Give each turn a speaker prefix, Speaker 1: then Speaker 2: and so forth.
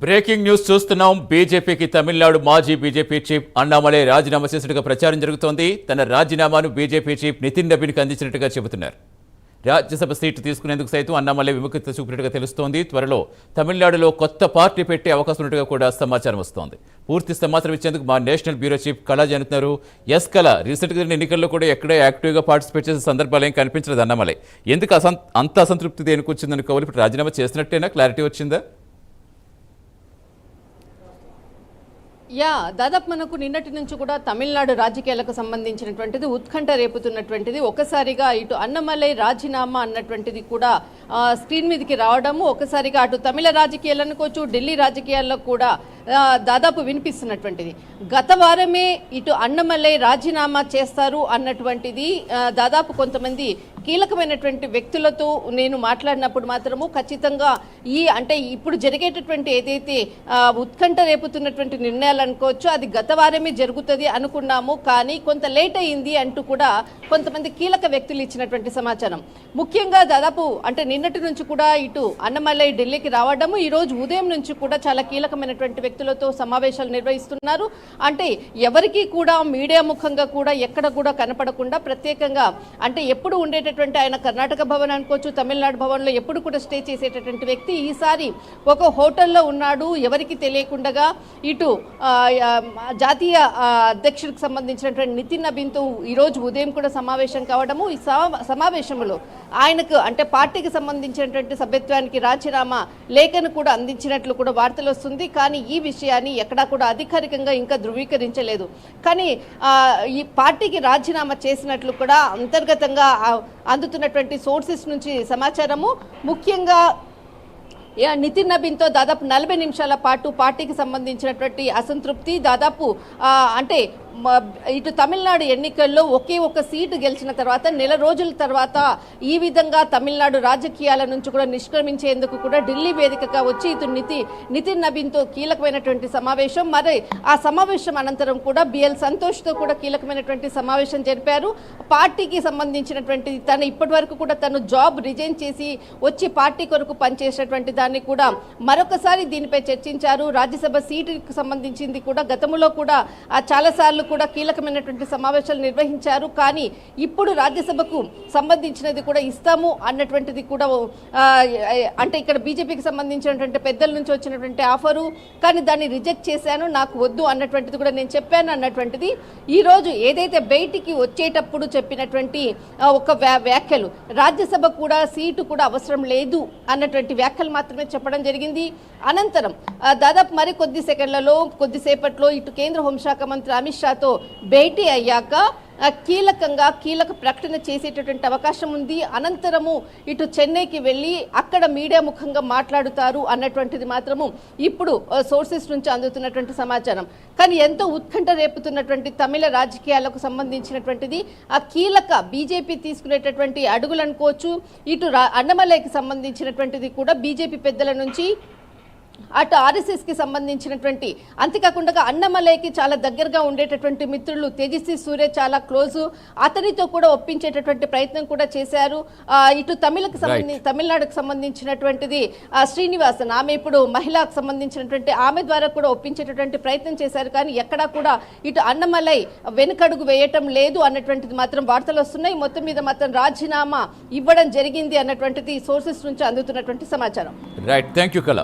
Speaker 1: Breaking news చూస్తున్నాం. బీజేపీకి తమిళనాడు మాజీ బీజేపీ చీఫ్ అన్నామలై రాజీనామా చేసినట్టుగా ప్రచారం జరుగుతోంది. తన రాజీనామాను బీజేపీ చీఫ్ నితిన్ నబీన్కి అందించినట్టుగా చెబుతున్నారు. రాజ్యసభ సీటు తీసుకునేందుకు సైతం అన్నామలై విముఖత చూపినట్టుగా తెలుస్తోంది. త్వరలో తమిళనాడులో కొత్త పార్టీ పెట్టే అవకాశం ఉన్నట్టుగా కూడా సమాచారం వస్తోంది. పూర్తి సమాచారం ఇచ్చేందుకు మా నేషనల్ బ్యూరో చీఫ్ కళ జరుగుతున్నారు. ఎస్ కళ, రీసెంట్గా జరిగిన ఎన్నికల్లో కూడా ఎక్కడే యాక్టివ్గా పార్టిసిపేట్ చేసే సందర్భాలు ఏం కనిపించలేదు అన్నామలై. ఎందుకు అంత అసంతృప్తి దేనికి వచ్చిందనుకోవాలి? ఇప్పుడు రాజీనామా చేసినట్టేనా? క్లారిటీ వచ్చిందా?
Speaker 2: దాదాపు మనకు నిన్నటి నుంచి కూడా తమిళనాడు రాజకీయాలకు సంబంధించినటువంటిది ఉత్కంఠ రేపుతున్నటువంటిది. ఒకసారిగా ఇటు అన్నమలై రాజీనామా అన్నటువంటిది కూడా స్క్రీన్ మీదకి రావడము, ఒకసారిగా అటు తమిళ రాజకీయాలు అనుకోవచ్చు, ఢిల్లీ రాజకీయాల్లో కూడా దాదాపు వినిపిస్తున్నటువంటిది. గత వారమే ఇటు అన్నమలై రాజీనామా చేస్తారు అన్నటువంటిది దాదాపు కొంతమంది కీలకమైనటువంటి వ్యక్తులతో నేను మాట్లాడినప్పుడు మాత్రము ఖచ్చితంగా అంటే ఇప్పుడు జరిగేటటువంటి ఏదైతే ఉత్కంఠ రేపుతున్నటువంటి నిర్ణయాలు అనుకోవచ్చు అది గత వారమే జరుగుతుంది అనుకున్నాము, కానీ కొంత లేట్ అయింది అంటూ కూడా కొంతమంది కీలక వ్యక్తులు ఇచ్చినటువంటి సమాచారం. ముఖ్యంగా దాదాపు అంటే నిన్నటి నుంచి కూడా ఇటు అన్నమలై ఢిల్లీకి రావడము, ఈ రోజు ఉదయం నుంచి కూడా చాలా కీలకమైనటువంటి వ్యక్తులతో సమావేశాలు నిర్వహిస్తున్నారు. అంటే ఎవరికి కూడా మీడియా ముఖంగా కూడా ఎక్కడ కూడా కనపడకుండా ప్రత్యేకంగా అంటే ఎప్పుడు ఉండేటటువంటి ఆయన కర్ణాటక భవన్ అనుకోవచ్చు, తమిళనాడు భవన్లో ఎప్పుడు కూడా స్టే చేసేటటువంటి వ్యక్తి ఈసారి ఒక హోటల్లో ఉన్నాడు ఎవరికి తెలియకుండా. ఇటు జాతీయ అధ్యక్షుడికి సంబంధించినటువంటి నితిన్ నబీన్తో ఈరోజు ఉదయం కూడా సమావేశం కావడము, ఈ సమావేశంలో ఆయనకు అంటే పార్టీకి సంబంధించినటువంటి సభ్యత్వానికి రాజీనామా లేఖను కూడా అందించినట్లు కూడా వార్తలు వస్తుంది. కానీ ఈ విషయాన్ని ఎక్కడా కూడా అధికారికంగా ఇంకా ధృవీకరించలేదు. కానీ ఈ పార్టీకి రాజీనామా చేసినట్లు కూడా అంతర్గతంగా అందుతున్నటువంటి సోర్సెస్ నుంచి సమాచారము. ముఖ్యంగా నితిన్ నబీన్తో దాదాపు 40 నిమిషాల పాటు పార్టీకి సంబంధించినటువంటి అసంతృప్తి, దాదాపు అంటే ఇటు తమిళనాడు ఎన్నికల్లో ఒకే ఒక సీటు గెలిచిన తర్వాత నెల రోజుల తర్వాత ఈ విధంగా తమిళనాడు రాజకీయాల నుంచి కూడా నిష్క్రమించేందుకు కూడా ఢిల్లీ వేదికగా వచ్చి ఇటు నితిన్ నబీన్తో కీలకమైనటువంటి సమావేశం. మరి ఆ సమావేశం అనంతరం కూడా బిఎల్ సంతోష్తో కూడా కీలకమైనటువంటి సమావేశం జరిపారు. పార్టీకి సంబంధించినటువంటి తను ఇప్పటి వరకు కూడా తను జాబ్ రిజైన్ చేసి వచ్చి పార్టీ కొరకు పనిచేసినటువంటి దాన్ని కూడా మరొకసారి దీనిపై చర్చించారు. రాజ్యసభ సీటుకి సంబంధించింది కూడా గతంలో కూడా చాలాసార్లు కూడా కీలకమైనటువంటి సమావేశాలు నిర్వహించారు. కానీ ఇప్పుడు రాజ్యసభకు సంబంధించినది కూడా ఇస్తాము అన్నటువంటిది కూడా అంటే ఇక్కడ బీజేపీకి సంబంధించినటువంటి పెద్దల నుంచి వచ్చినటువంటి ఆఫరు, కానీ దాన్ని రిజెక్ట్ చేశాను, నాకు వద్దు అన్నటువంటిది కూడా నేను చెప్పాను అన్నటువంటిది ఈరోజు ఏదైతే బయటికి వచ్చేటప్పుడు చెప్పినటువంటి ఒక వ్యాఖ్యలు, రాజ్యసభ కూడా సీటు కూడా అవసరం లేదు అన్నటువంటి వ్యాఖ్యలు మాత్రమే చెప్పడం జరిగింది. అనంతరం దాదాపు మరి కొద్దిసేపట్లో ఇటు కేంద్ర హోంశాఖ మంత్రి అమిత్ షాతో భేటీ అయ్యాక కీలక ప్రకటన చేసేటటువంటి అవకాశం ఉంది. అనంతరము ఇటు చెన్నైకి వెళ్ళి అక్కడ మీడియా ముఖంగా మాట్లాడుతారు అన్నటువంటిది మాత్రము ఇప్పుడు సోర్సెస్ నుంచి అందుతున్నటువంటి సమాచారం. కానీ ఎంతో ఉత్కంఠ రేపుతున్నటువంటి తమిళ రాజకీయాలకు సంబంధించినటువంటిది ఆ కీలక బీజేపీ తీసుకునేటటువంటి అడుగులు అనుకోవచ్చు. ఇటు అన్నమలైకి సంబంధించినటువంటిది కూడా బీజేపీ పెద్దల నుంచి అటు ఆర్ఎస్ఎస్కి సంబంధించినటువంటి, అంతేకాకుండా అన్నమలైకి చాలా దగ్గరగా ఉండేటటువంటి మిత్రులు తేజస్వి సూర్య చాలా క్లోజు, అతనితో కూడా ఒప్పించేటటువంటి ప్రయత్నం కూడా చేశారు. ఇటు తమిళనాడుకు సంబంధించినటువంటిది శ్రీనివాసన్, ఆమె ఇప్పుడు మహిళకు సంబంధించినటువంటి ఆమె ద్వారా కూడా ఒప్పించేటటువంటి ప్రయత్నం చేశారు. కానీ ఎక్కడా కూడా ఇటు అన్నమలై వెనుకడుగు వేయటం లేదు అన్నటువంటిది మాత్రం వార్తలు వస్తున్నాయి. మొత్తం మీద మాత్రం రాజీనామా ఇవ్వడం జరిగింది అన్నటువంటిది సోర్సెస్ నుంచి అందుతున్నటువంటి సమాచారం.
Speaker 1: రైట్, థ్యాంక్ యూ కళ.